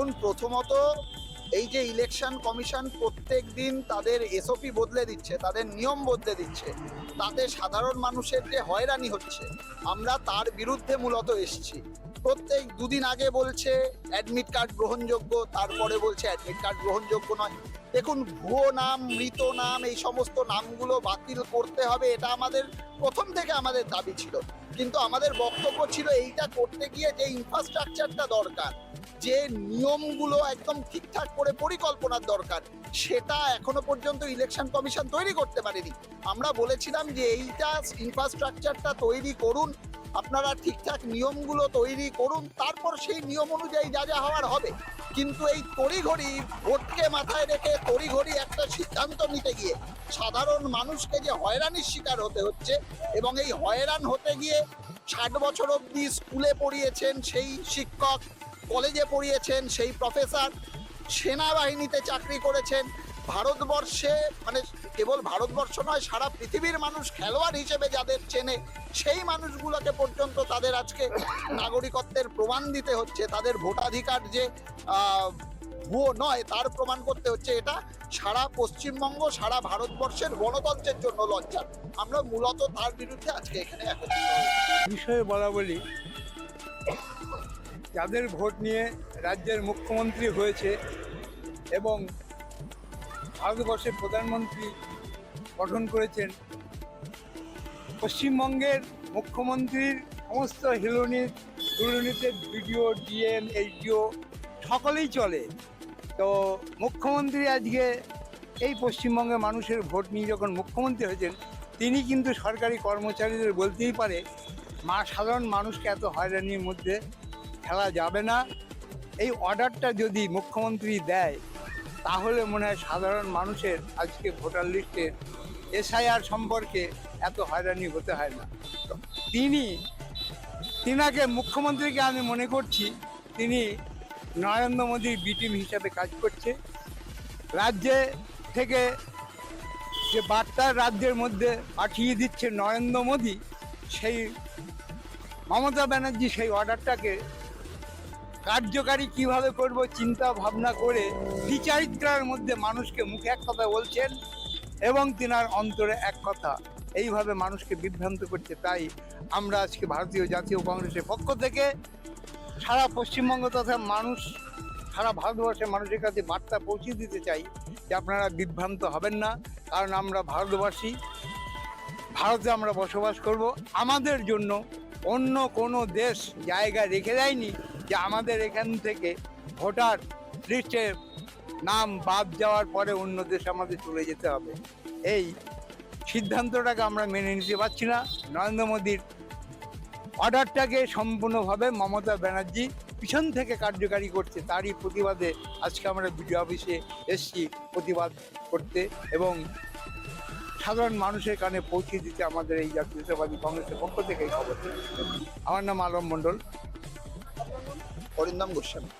দেখুন, প্রথমত এই যে ইলেকশন কমিশন প্রত্যেক দিন তাদের এসওপি বদলে দিচ্ছে, তাদের নিয়ম বদলে দিচ্ছে, তাতে সাধারণ মানুষের যে হয়রানি হচ্ছে, আমরা তার বিরুদ্ধে মূলত এসেছি। প্রত্যেক দুদিন আগে বলছে অ্যাডমিট কার্ড গ্রহণযোগ্য, তারপরে বলছে অ্যাডমিট কার্ড গ্রহণযোগ্য নয়। দেখুন, ভুয়ো নাম, মৃত নাম, এই সমস্ত নামগুলো বাতিল করতে হবে, এটা আমাদের প্রথম থেকে আমাদের দাবি ছিল। কিন্তু আমাদের বক্তব্য ছিল এইটা করতে গিয়ে যে ইনফ্রাস্ট্রাকচারটা দরকার, যে নিয়মগুলো একদম ঠিকঠাক করে পরিকল্পনার দরকার, সেটা এখনো পর্যন্ত ইলেকশন কমিশন তৈরি করতে পারেনি। আমরা বলেছিলাম যে এইটা ইনফ্রাস্ট্রাকচারটা তৈরি করুন, আপনারা ঠিকঠাক নিয়মগুলো তৈরি করুন, তারপর সেই নিয়ম অনুযায়ী যা যা হওয়ার হবে। কিন্তু এই তড়িঘড়ি ভোটকে মাথায় রেখে তড়িঘড়ি একটা সিদ্ধান্ত নিতে গিয়ে সাধারণ মানুষকে যে হয়রানির শিকার হতে হচ্ছে, এবং এই হয়রান হতে গিয়ে 60 বছর অবধি স্কুলে পড়িয়েছেন সেই শিক্ষক, কলেজে পড়িয়েছেন সেই প্রফেসর, সেনাবাহিনীতে চাকরি করেছেন, ভারতবর্ষে মানে কেবল ভারতবর্ষ নয় সারা পৃথিবীর মানুষ খেলোয়াড় হিসেবে যাদের চেনে, সেই মানুষগুলোকে পর্যন্ত তাদের আজকে নাগরিকত্বের প্রমাণ দিতে হচ্ছে, তাদের ভোটাধিকার যে ভুয়ো নয় তার প্রমাণ করতে হচ্ছে। এটা সারা পশ্চিমবঙ্গ, সারা ভারতবর্ষের গণতন্ত্রের জন্য লজ্জা। আমরা মূলত তার বিরুদ্ধে আজকে এখানে বিষয়ে বলা বলি, যাদের ভোট নিয়ে রাজ্যের মুখ্যমন্ত্রী হয়েছে এবং ভারতবর্ষের প্রধানমন্ত্রী গঠন করেছেন, পশ্চিমবঙ্গের মুখ্যমন্ত্রীর সমস্ত দুর্নীতির ভিডিও, ডিএম, এইচডিও সকলেই চলে। তো মুখ্যমন্ত্রী আজকে এই পশ্চিমবঙ্গের মানুষের ভোট নিয়ে যখন মুখ্যমন্ত্রী হয়েছেন, তিনি কিন্তু সরকারি কর্মচারীদের বলতেই পারে সাধারণ মানুষকে এত হয়রানির মধ্যে ফেলা যাবে না। এই অর্ডারটা যদি মুখ্যমন্ত্রী দেয় তাহলে মনে হয় সাধারণ মানুষের আজকে ভোটার লিস্টের এসআইআর সম্পর্কে এত হয়রানি হতে হয় না। তিনাকে মুখ্যমন্ত্রীকে আমি মনে করছি তিনি নরেন্দ্র মোদীর বি টিম হিসাবে কাজ করছে। রাজ্যে থেকে যে বার্তা রাজ্যের মধ্যে পাঠিয়ে দিচ্ছে নরেন্দ্র মোদী, সেই মমতা ব্যানার্জি সেই অর্ডারটাকে কার্যকারী কিভাবে করব চিন্তা ভাবনা করে বিচারিত্রার মধ্যে মানুষকে মুখে এক কথা বলছেন এবং তিনার অন্তরে এক কথা, এইভাবে মানুষকে বিভ্রান্ত করছে। তাই আমরা আজকে ভারতীয় জাতীয় কংগ্রেসের পক্ষ থেকে সারা পশ্চিমবঙ্গ তথা সারা ভারতবর্ষের মানুষের কাছে বার্তা পৌঁছে দিতে চাই যে আপনারা বিভ্রান্ত হবেন না। কারণ আমরা ভারতবাসী, ভারতে আমরা বসবাস করব। আমাদের জন্য অন্য কোনো দেশ জায়গা রেখে দেয়নি যে আমাদের এখান থেকে ভোটার লিস্টে নাম বাদ যাওয়ার পরে অন্য দেশ আমাদের চলে যেতে হবে। এই সিদ্ধান্তটাকে আমরা মেনে নিতে পারছি না। নরেন্দ্র মোদীর অর্ডারটাকে সম্পূর্ণভাবে মমতা ব্যানার্জি পিছন থেকে কার্যকারী করছে, তারই প্রতিবাদে আজকে আমরা বিডিও অফিসে এসেছি প্রতিবাদ করতে এবং সাধারণ মানুষের কানে পৌঁছে দিতে আমাদের এই জাতীয়তাবাদী কংগ্রেসের পক্ষ থেকে এই খবর। আমার নাম আলম মণ্ডল। অরিন্দম গোস্বামী।